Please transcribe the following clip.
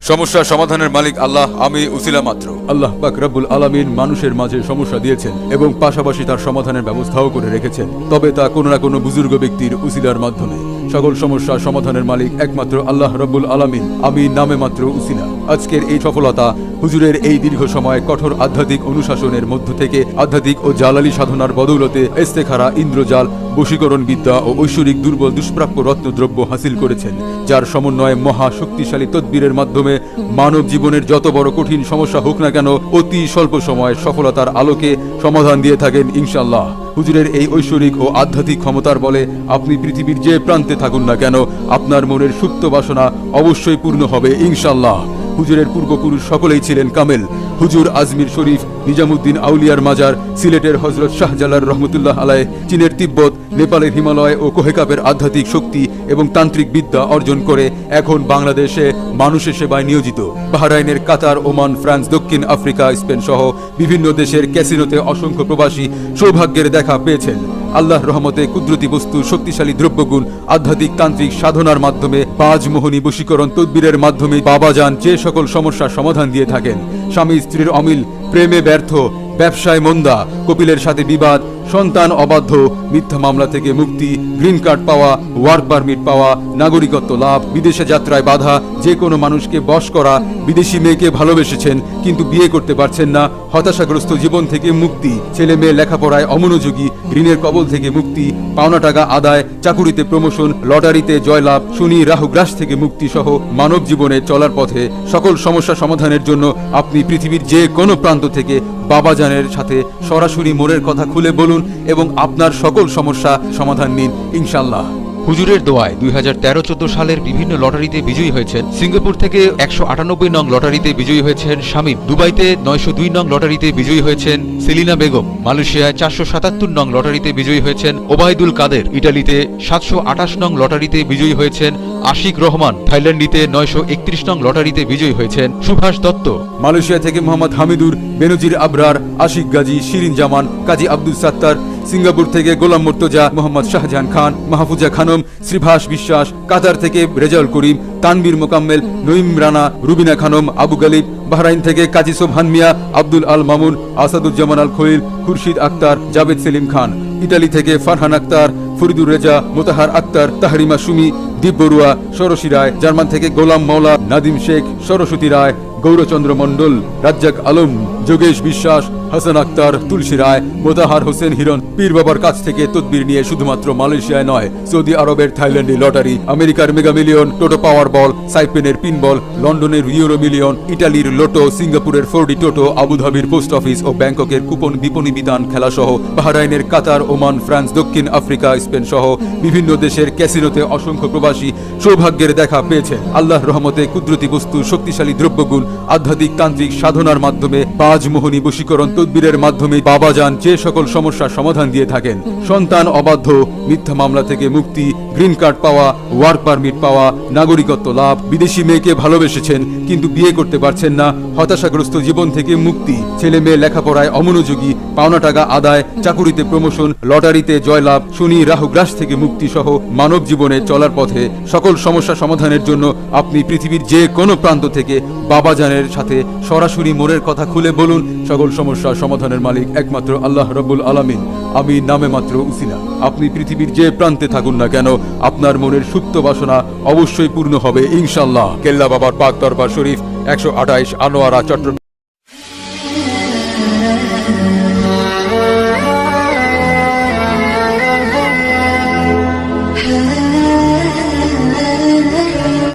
সমস্যা সমাধানের মালিক আল্লাহ, আমি উসিলা মাত্র। আল্লাহ পাক রব্বুল আলামিন মানুষের মাঝে সমস্যা দিয়েছেন এবং পাশাপাশি তার সমাধানের ব্যবস্থাও করে রেখেছেন, তবে তা কোনো না কোনো বুজুর্গ ব্যক্তির উসিলার মাধ্যমে। সকল সমস্যা সমাধানের মালিক একমাত্র আল্লাহ রব্বুল আলামিন, আমি নামে মাত্র উসিলা। আজকের এই সফলতা হুজুরের এই দীর্ঘ সময় কঠোর আধ্যাত্মিক অনুশাসনের মধ্য থেকে আধ্যাত্মিক ও জালালি সাধনার বদৌলতে ইস্তেখারা, ইন্দ্রজাল, বশীকরণ বিদ্যা ও ঐশ্বরিক দুর্বল দুষ্প্রাপ্য রত্নদ্রব্য হাসিল করেছেন, যার সমন্বয়ে মহা শক্তিশালী তদবিরের মাধ্যমে মানব জীবনের যত বড় কঠিন সমস্যা হোক না কেন অতি স্বল্প সময় সফলতার আলোকে সমাধান দিয়ে থাকেন ইনশাআল্লাহ। হুজুরের এই ঐশ্বরিক ও আধ্যাত্মিক ক্ষমতার বলে আপনি পৃথিবীর যে প্রান্তে থাকুন না কেন আপনার মনের সুপ্ত বাসনা অবশ্যই পূর্ণ হবে ইনশাআল্লাহ। হুজুরের পূর্বপুরুষ সকলেই ছিলেন কামেল। হুজুর আজমির শরীফ, নিজামুদ্দিন আউলিয়ার মাজার, সিলেটের হজরত শাহজালাল রহমতুল্লাহ আলাইহ, চীনের তিব্বত, নেপালের হিমালয় ও কোহেকাপের আধ্যাত্মিক শক্তি এবং তান্ত্রিক বিদ্যা অর্জন করে এখন বাংলাদেশে মানুষের সেবায় নিয়োজিত। বাহরাইনের কাতার, ওমান, ফ্রান্স, দক্ষিণ আফ্রিকা, স্পেন সহ বিভিন্ন দেশের ক্যাসিনোতে অসংখ্য প্রবাসী সৌভাগ্যের দেখা পেয়েছেন। আল্লাহর রহমতে কুদরতি বস্তু, শক্তিশালী দ্রব্যগুণ, আধ্যাত্মিক তান্ত্রিক সাধনার মাধ্যমে, পাঁচ মোহনী বশীকরণ তদবিরের মাধ্যমে বাবাজান যে সকল সমস্যার সমাধান দিয়ে থাকেন। স্বামী স্ত্রীর অমিল, প্রেমে ব্যর্থ, ব্যবসায় মন্দা, কপিলের সাথে বিবাদ, সন্তান অবাধ্য, মিথ্যা মামলা থেকে মুক্তি, গ্রিন কার্ড পাওয়া, ওয়ার্ক পারমিট পাওয়া, নাগরিকত্ব লাভ, বিদেশে যাত্রায় বাধা, যে কোনো মানুষকে বশ করা, বিদেশি মেয়েকে ভালোবেসেছেন কিন্তু বিয়ে করতে পারছেন না, হতাশাগ্রস্ত জীবন থেকে মুক্তি, ছেলে মেয়ে লেখাপড়ায় অমনোযোগী, ঋণের কবল থেকে মুক্তি, পাওনা টাকা আদায়, চাকুরিতে প্রমোশন, লটারিতে জয়লাভ, শনি রাহু গ্রাস থেকে মুক্তি সহ মানব জীবনে চলার পথে সকল সমস্যা সমাধানের জন্য আপনি পৃথিবীর যে কোনো প্রান্ত থেকে বাবাজানের সাথে সরাসরি মনের কথা খুলে বলুন এবং আপনার সকল সমস্যা সমাধান নিন ইনশাআল্লাহ। হুজুরের দোয়ায় 2013-14 সালের বিভিন্ন লটারিতে বিজয়ী হয়েছেন। সিঙ্গাপুর থেকে 198 নং লটারিতে বিজয়ী হয়েছেন শামীম, দুবাইতে 902 নং লটারিতে বিজয়ী হয়েছেন সেলিনা বেগম, মালয়েশিয়ায় 477 নং লটারিতে বিজয়ী হয়েছেন ওবায়দুল কাদের, ইটালিতে 728 নং লটারিতে বিজয়ী হয়েছেন আশিক রহমান, থাইল্যান্ডিতে 931 নং লটারিতে বিজয়ী হয়েছেন সুভাষ দত্ত, মালয়েশিয়া থেকে মোহাম্মদ হামিদুর, বেনজির আবরার, আশিক গাজী, শিরিন জামান, কাজী আব্দুল সাত্তার, সিঙ্গাপুর থেকে গোলাম মুর্তজা, মোহাম্মদ শাহজাহান খান, মাহফুজা খানম, শ্রীভাষ বিশ্বাস, কাতার থেকে রেজাউল করিম, তানবীর মোকাম্মেল, নঈম রানা, রুবিনা খানম, আবু গালিব, বাহরাইন থেকে কাজী সোবহান মিয়া, আব্দুল আল মামুন, আসাদুজ্জামান আল খলিল, খুরশিদ আক্তার, জাভেদ সেলিম খান, ইতালি থেকে ফারহান আক্তার, ফরিদুর রেজা, মোতাহার আক্তার, তাহরিমা সুমি, দীপ বড়ুয়া, ষোড়শী রায়, জার্মান থেকে গোলাম মাওলা, নাদিম শেখ, সরস্বতী রায়, গৌরচন্দ্র মণ্ডল, রাজ্জাক আলম, যোগেশ বিশ্বাস, হাসান আক্তার, তুলসী রায়, মোতাহার হোসেন হিরণ। পীর বাবার কাছ থেকে তদবির নিয়ে শুধুমাত্র মালয়েশিয়ায় নয়, সৌদি আরবের থাইল্যান্ডে লটারি, আমেরিকার মেগা মিলিয়ন, টোটো পাওয়ার বল, সাইপেনের পিন বল, লন্ডনের ইউরো মিলিয়ন, ইটালির লোটো, সিঙ্গাপুরের 4D টোটো, আবুধাবির পোস্ট অফিস ও ব্যাংককের কুপন বিপণী বিধান খেলা সহ বাহরাইনের কাতার, ওমান, ফ্রান্স, দক্ষিণ আফ্রিকা, স্পেন সহ বিভিন্ন দেশের ক্যাসিনোতে অসংখ্য প্রবাসী সৌভাগ্যের দেখা পেয়েছেন। আল্লাহর রহমতে কুদরতি বস্তু, শক্তিশালী দ্রব্যগুণ, আধ্যাত্মিক তান্ত্রিক সাধনার মাধ্যমে, পাঁচ মোহনী বশীকরণ তদবিরের মাধ্যমে বাবাজান যে সকল সমস্যার সমাধান দিয়ে থাকেন। সন্তান অবাধ্য, মিথ্যা মামলা থেকে মুক্তি, গ্রিন কার্ড পাওয়া, ওয়ার্ক পারমিট পাওয়া, নাগরিকত্ব লাভ, বিদেশি মেয়েকে ভালোবেসেছেন কিন্তু বিয়ে করতে পারছেন না, হতাশাগ্রস্ত জীবন থেকে মুক্তি, ছেলে মেয়ে লেখাপড়ায় অমনোযোগী, পাওনা টাকা আদায়, চাকুরিতে প্রমোশন, লটারিতে জয়লাভ, শনি রাহু গ্রাস থেকে মুক্তি সহ মানব জীবনে চলার পথে সকল সমস্যা সমাধানের জন্য আপনি পৃথিবীর যে কোনো প্রান্ত থেকে বাবাজানের সাথে সরাসরি মনের কথা খুলে বলুন। সকল সমস্যা সমাধানের মালিক একমাত্র আল্লাহ রব্বুল আলামিন, আমি নামে মাত্র উসিলা। আপনি পৃথিবীর যে প্রান্তে থাকুন না কেন আপনার মনের সুপ্ত বাসনা অবশ্যই পূর্ণ হবে ইনশাআল্লাহ। কেল্লা বাবার পাক দরবার শরীফ, 128 আনোয়ারা, চট্টগ্রাম।